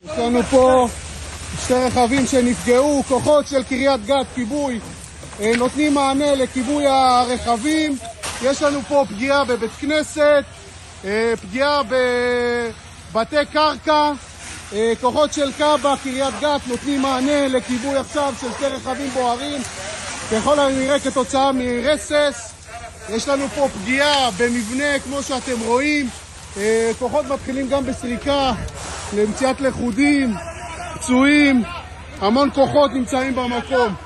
יש לנו פה שתי רכבים שנפגעו, כוחות של קריית גת כיבוי נותנים מענה לכיבוי הרכבים. יש לנו פה פגיעה בבית כנסת, פגיעה בבתי קרקע, כוחות של קב"א קריית גת נותנים מענה לכיבוי עכשיו של שתי רכבים בוערים ככל הנראה כתוצאה מרסס. יש לנו פה פגיעה במבנה כמו שאתם רואים, כוחות מתחילים גם בסריקה למציאת לכודים, פצועים, המון כוחות נמצאים במקום.